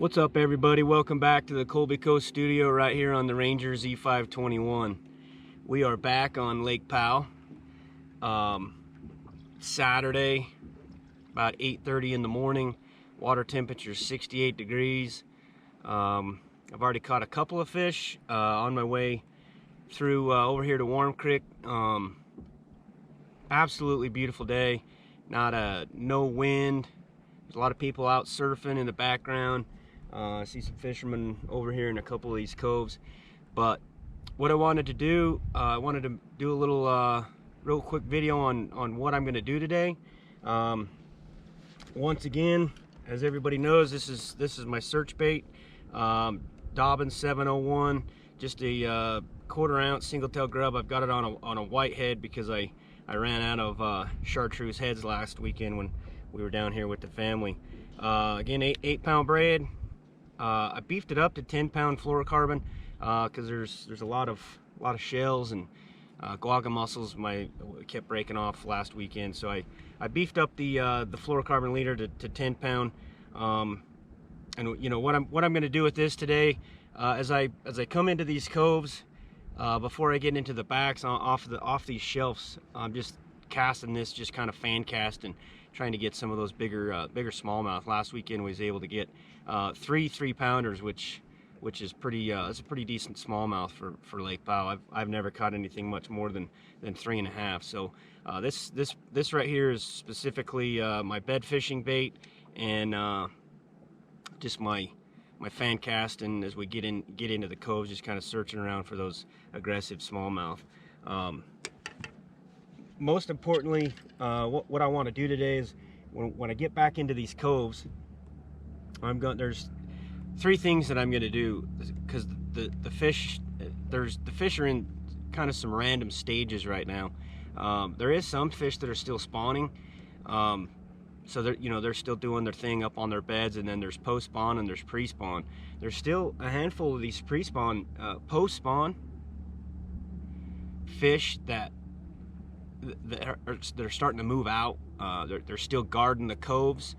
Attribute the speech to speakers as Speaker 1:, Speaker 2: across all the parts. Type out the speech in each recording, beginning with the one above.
Speaker 1: What's up, everybody? Welcome back to the Colby Coast studio right here on the Ranger Z521. We are back on Lake Powell. Saturday, about 8:30 in the morning. Water temperature 68 degrees. I've already caught a couple of fish on my way through over here to Warm Creek. Absolutely beautiful day. No wind. There's a lot of people out surfing in the background. I see some fishermen over here in a couple of these coves. But what I wanted to do, I wanted to do a little real quick video on what I'm going to do today. Once again, as everybody knows, this is my search bait, Dobbins 701, just a quarter-ounce single-tail grub. I've got it on a whitehead because I ran out of chartreuse heads last weekend when we were down here with the family. Again, 8-pound braid. I beefed it up to 10-pound fluorocarbon because there's a lot of shells and guaga mussels kept breaking off last weekend. So I beefed up the fluorocarbon leader to 10-pound. And you know what I'm going to do with this today, as I come into these coves, before I get into the backs off these shelves, I'm just casting this, just kind of fan casting, trying to get some of those bigger smallmouth. Last weekend we was able to get 3 3-pounders, which is pretty it's a pretty decent smallmouth for Lake Powell. I've never caught anything much more than 3.5. So this right here is specifically my bed fishing bait, and just my fan casting as we get into the coves, just kind of searching around for those aggressive smallmouth. Most importantly, what I want to do today is when I get back into these coves, there's 3 things that I'm going to do, because the fish are in kind of some random stages right now. There is some fish that are still spawning, so they're still doing their thing up on their beds, and then there's post-spawn and there's pre-spawn. There's still a handful of these pre-spawn, post-spawn fish that are starting to move out. They're still guarding the coves.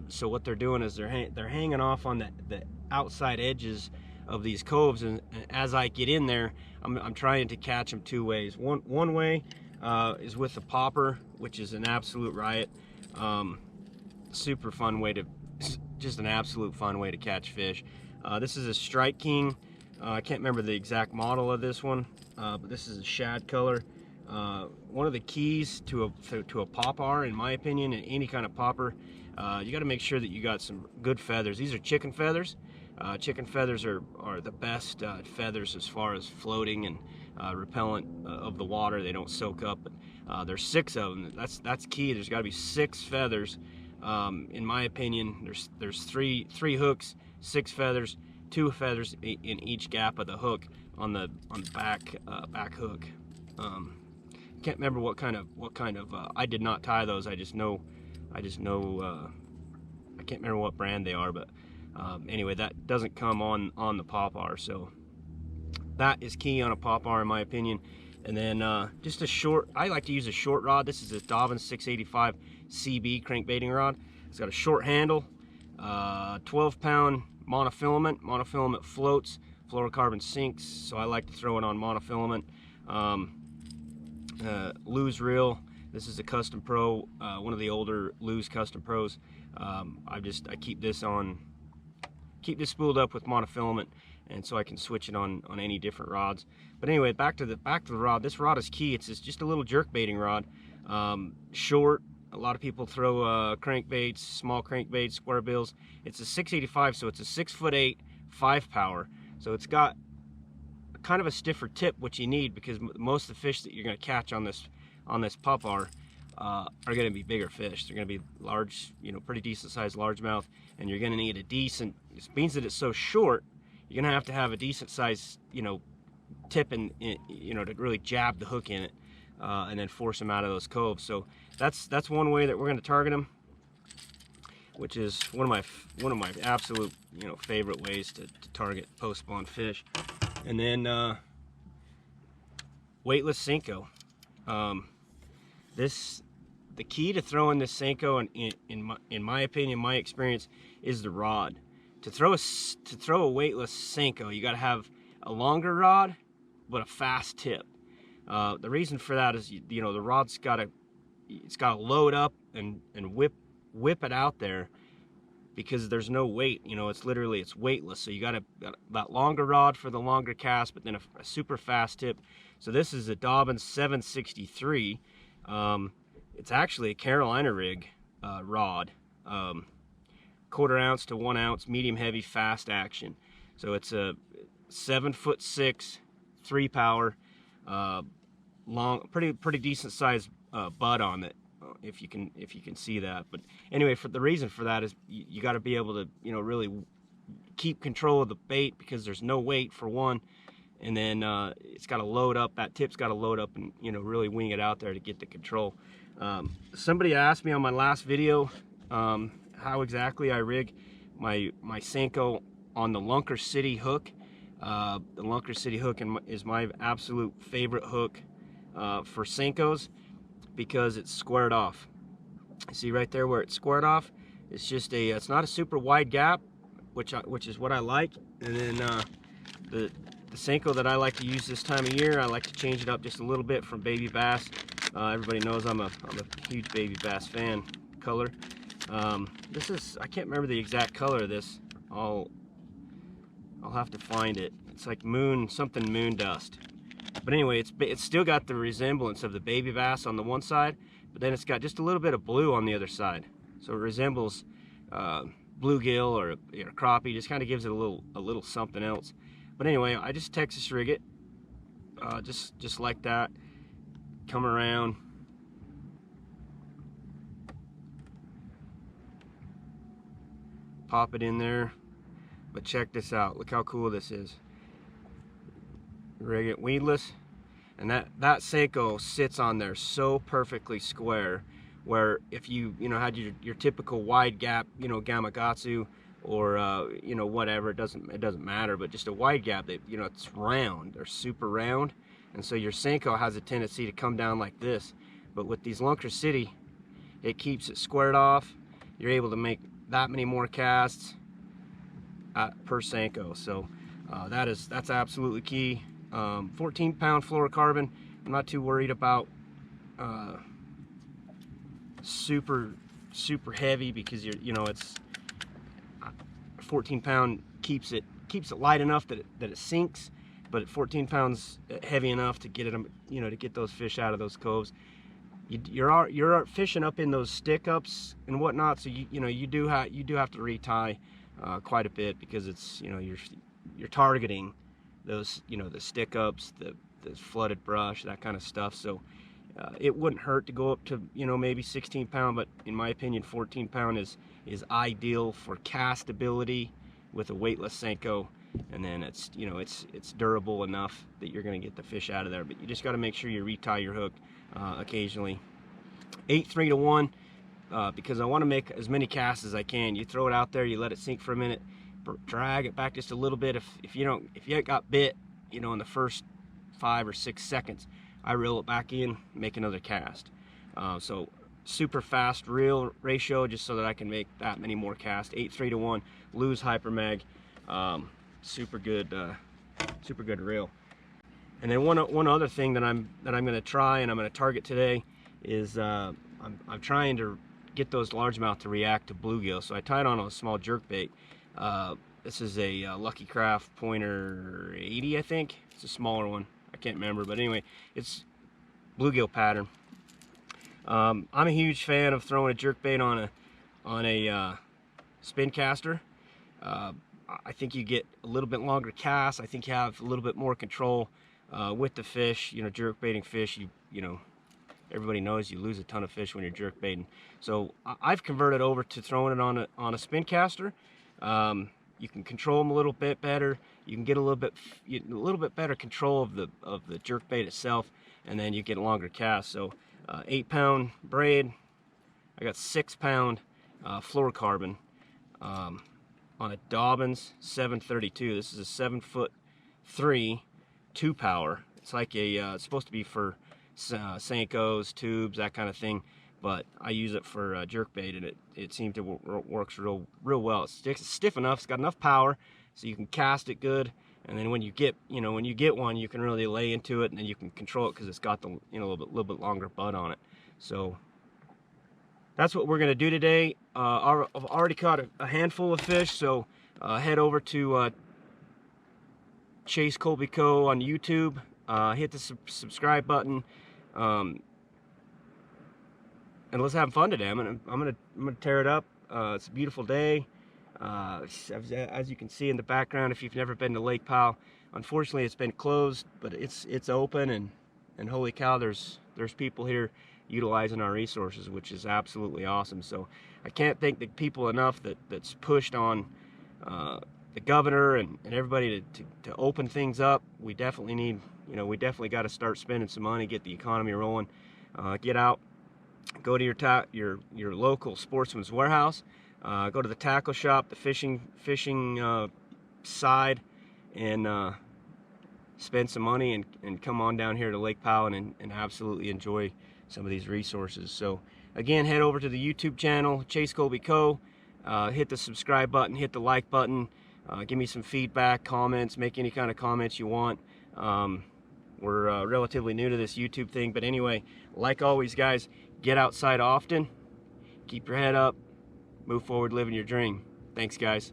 Speaker 1: So what they're doing is they're hanging off on the outside edges of these coves, and as I get in there, I'm trying to catch them 2 ways. One way is with the popper, which is an absolute riot. Super fun way just an absolute fun way to catch fish. This is a Strike King. I can't remember the exact model of this one, but this is a shad color. One of the keys to a popper, in my opinion, in any kind of popper, you got to make sure that you got some good feathers. These are chicken feathers. Chicken feathers are the best feathers as far as floating and repellent of the water. They don't soak up. But, there's 6 of them. That's key. There's got to be 6 feathers. In my opinion, there's three hooks, 6 feathers, 2 feathers in each gap of the hook on the back hook. Can't remember what kind of I did not tie those. I just know I can't remember what brand they are, but anyway, that doesn't come on the popper, so that is key on a popper in my opinion. And then just I like to use a short rod. This is a Dobbins 685 CB crankbaiting rod. It's got a short handle, 12-pound monofilament. Monofilament floats, fluorocarbon sinks, so I like to throw it on monofilament. Lew's reel. This is a Custom Pro, one of the older Lew's Custom Pros. I keep this spooled up with monofilament, and so I can switch it on any different rods. But anyway, back to the rod. This rod is key. It's just a little jerk baiting rod, short. A lot of people throw crankbaits, small crankbaits, square bills. It's a 685, so it's a 6'8", 5-power. So it's got kind of a stiffer tip, which you need, because most of the fish that you're going to catch on this popper are going to be bigger fish. They're going to be large, pretty decent sized largemouth, and you're going to need a decent, it means that it's so short, you're going to have a decent size, tip to really jab the hook in it, and then force them out of those coves. So that's one way that we're going to target them, which is one of my absolute favorite ways to target post spawn fish. And then Weightless Senko. The key to throwing this Senko, in my opinion, my experience, is the rod. to throw a weightless Senko, you got to have a longer rod but a fast tip. The reason for that is you know the rod's got to load up and whip it out there, because there's no weight. You know, it's weightless, so you got that longer rod for the longer cast, but then a super fast tip. So this is a Dobbins 763. It's actually a Carolina rig rod, 1/4 ounce to 1 ounce, medium heavy, fast action. So it's a 7'6", 3 power, long, pretty decent sized butt on it, if you can see that. But anyway, for the reason for that is you got to be able to, you know, really keep control of the bait, because there's no weight for one, and then it's got to load up. That tip's got to load up and, you know, really wing it out there to get the control. Somebody asked me on my last video how exactly I rig my Senko on the Lunker City hook. The Lunker City hook is my absolute favorite hook for Senkos, because it's squared off. See right there where it's squared off? It's just it's not a super wide gap, which is what I like. And then the Senko that I like to use this time of year, I like to change it up just a little bit from baby bass. Everybody knows I'm a huge baby bass fan. Color. This is, I can't remember the exact color of this. I'll have to find it. It's like something moon dust. But anyway, it's still got the resemblance of the baby bass on the one side, but then it's got just a little bit of blue on the other side. So it resembles bluegill or crappie. Just kind of gives it a little something else. But anyway, I just Texas rig it, just like that. Come around. Pop it in there. But check this out. Look how cool this is. Rig it weedless, and that Senko sits on there so perfectly square, where if you had your typical wide gap, you know, Gamakatsu or you know, whatever, it doesn't matter, but just a wide gap that, you know, it's round, they're super round, and so your Senko has a tendency to come down like this. But with these Lunker City, it keeps it squared off. You're able to make that many more casts per Senko. So that's absolutely key. 14-pound fluorocarbon. I'm not too worried about super heavy, because it's 14-pound keeps it light enough that it sinks, but at 14 pounds heavy enough to get it, you know, to get those fish out of those coves. You're fishing up in those stick ups and whatnot, so you do have to retie quite a bit, because it's, you know, you're targeting those, you know, the stick ups, the flooded brush, that kind of stuff. So it wouldn't hurt to go up to, you know, maybe 16-pound, but in my opinion 14-pound is ideal for castability with a weightless Senko. And then it's, you know, it's durable enough that you're going to get the fish out of there. But you just got to make sure you retie your hook occasionally. 8-3 to 1, because I want to make as many casts as I can. You throw it out there, you let it sink for a minute, drag it back just a little bit. If you got bit, you know, in the first 5 or 6 seconds, I reel it back in, make another cast. So super fast reel ratio, just so that I can make that many more casts. 8-3 to 1, lose hyper mag. Super good reel. And then one other thing that I'm going to try, and I'm going to target today, is I'm trying to get those largemouth to react to bluegill. So I tied on a small jerkbait. This is a Lucky Craft Pointer 80, I think. It's a smaller one. I can't remember, but anyway, it's bluegill pattern. I'm a huge fan of throwing a jerkbait on a spin caster. I think you get a little bit longer cast. I think you have a little bit more control with the fish. You know, jerkbaiting fish, you know, everybody knows you lose a ton of fish when you're jerkbaiting. So I've converted over to throwing it on a spin caster. You can control them a little bit better. You can get a little bit better control of the jerkbait itself, and then you get a longer cast. So 8-pound braid. I got 6-pound fluorocarbon on a Dobbins 732. This is a 7'3", 2-power. It's like it's supposed to be for Senkos, tubes, that kind of thing. but I use it for jerkbait, and it seemed to works real well. It's stiff enough, it's got enough power, so you can cast it good. And then when you get one, you can really lay into it, and then you can control it because it's got the little bit longer butt on it. So that's what we're gonna do today. I've already caught a handful of fish, so head over to Chase Colby Co on YouTube. Hit the subscribe button, and let's have fun today. I'm gonna tear it up. It's a beautiful day. As you can see in the background, if you've never been to Lake Powell, unfortunately it's been closed, but it's open, and holy cow, there's people here utilizing our resources, which is absolutely awesome. So I can't thank the people enough that's pushed on the governor and everybody to open things up. We definitely need, we definitely got to start spending some money, get the economy rolling. Get out, go to your local Sportsman's Warehouse. Go to the tackle shop, the fishing side, and spend some money and come on down here to Lake Powell and absolutely enjoy some of these resources. So again, head over to the YouTube channel, Chase Colby Co. Hit the subscribe button, hit the like button, give me some feedback, comments, make any kind of comments you want. We're relatively new to this YouTube thing, but anyway, like always guys, get outside often, keep your head up, move forward, living your dream. Thanks, guys.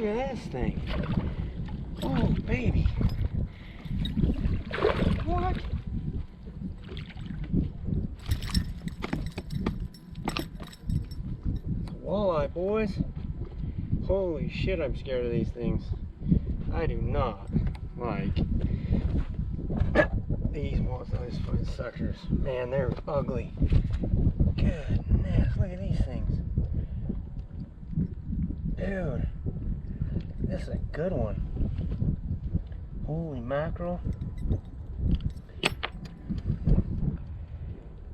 Speaker 1: at this thing. Oh, baby. What? Walleye, boys. Holy shit, I'm scared of these things. I do not like these fucking suckers. Man, they're ugly. Goodness, look at these things. Dude, this is a good one. Holy mackerel.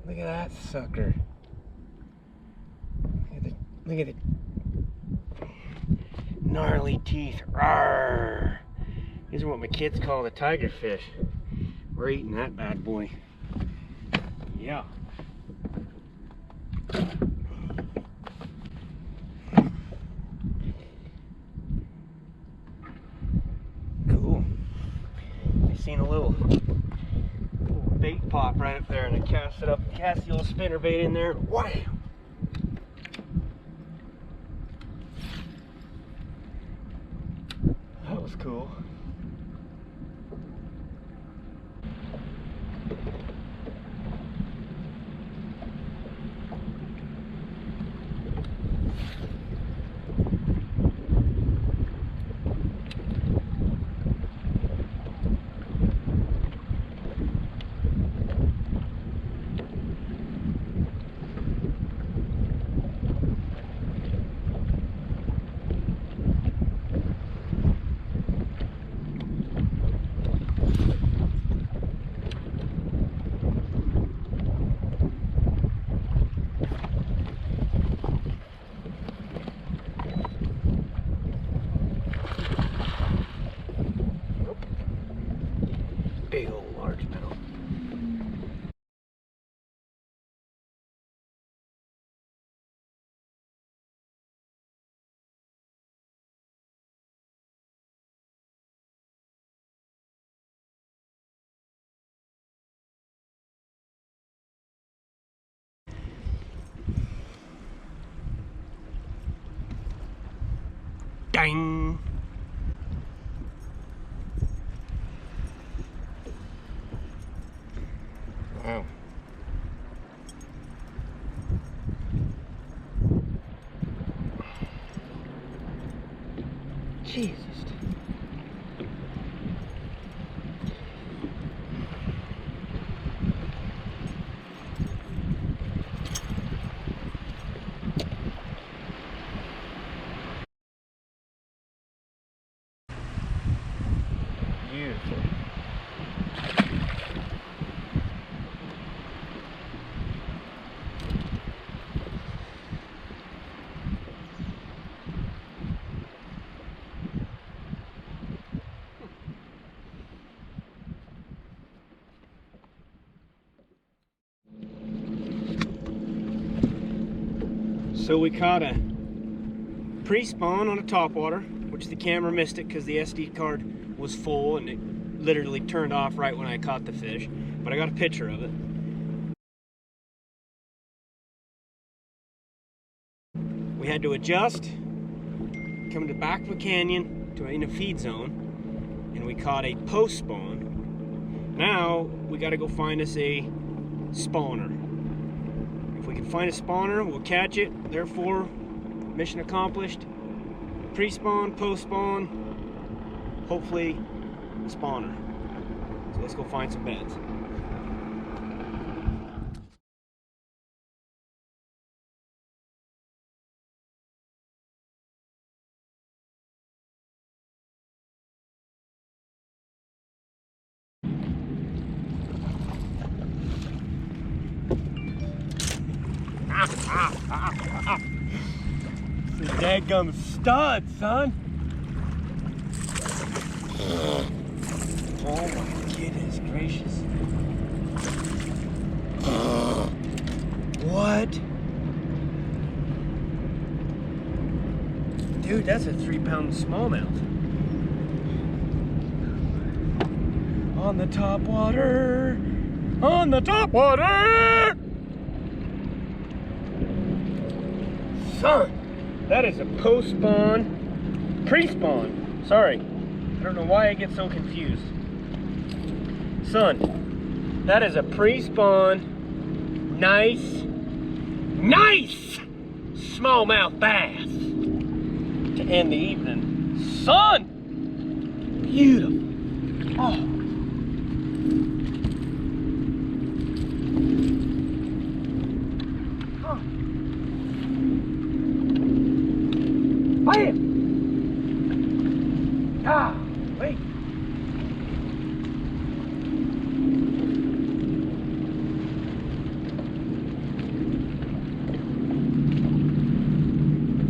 Speaker 1: Look at that sucker. Look at the gnarly teeth. Rawr. These are what my kids call the tiger fish. We're eating that bad boy. Yeah. Cool. I seen a little bait pop right up there, and I cast it up, cast the little spinner bait in there. Wow. That was cool. Big old large minnow. Dang! Wow. Jesus. Beautiful. So we caught a pre-spawn on a topwater, which the camera missed it because the SD card was full and it literally turned off right when I caught the fish. But I got a picture of it. We had to adjust, come to the back of a canyon in a feed zone, and we caught a post-spawn. Now we got to go find us a spawner. If we can find a spawner, we'll catch it. Therefore, mission accomplished. Pre-spawn, post-spawn, hopefully a spawner. So let's go find some beds. It's a dadgum stud, son. Oh my goodness gracious. What? Dude, that's a 3-pound smallmouth. On the top water. On the top water. Son, that is a post-spawn Pre-spawn. Sorry. I don't know why I get so confused. Son, that is a pre-spawn, nice smallmouth bass to end the evening. Son! Beautiful. Oh. Bam! Ah, wait.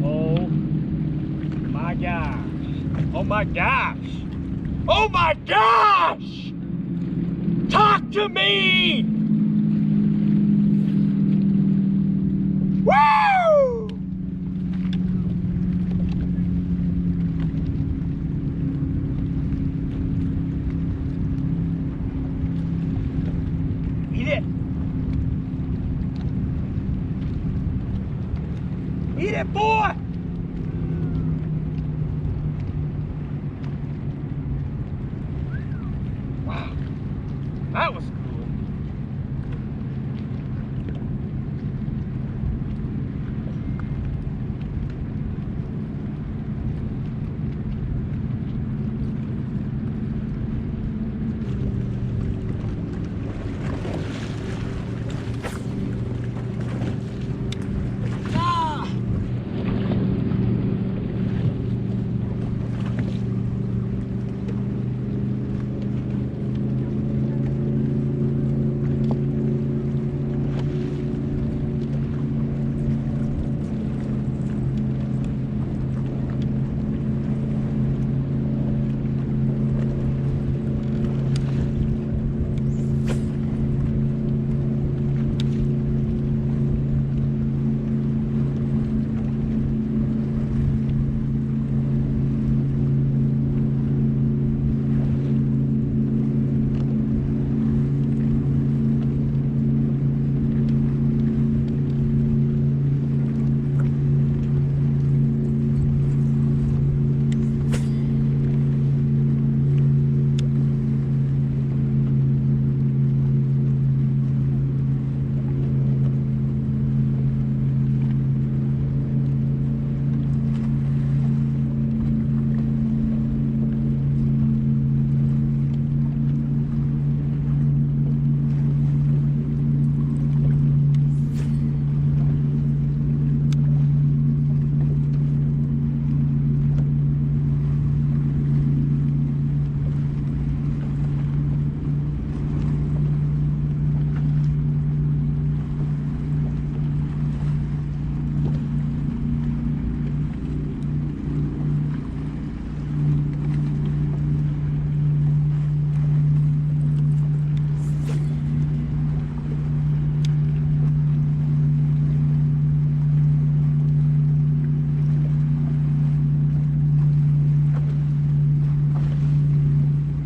Speaker 1: Oh my gosh. Oh my gosh. Oh my gosh! Talk to me! Woo! Eat it! Eat it, boy!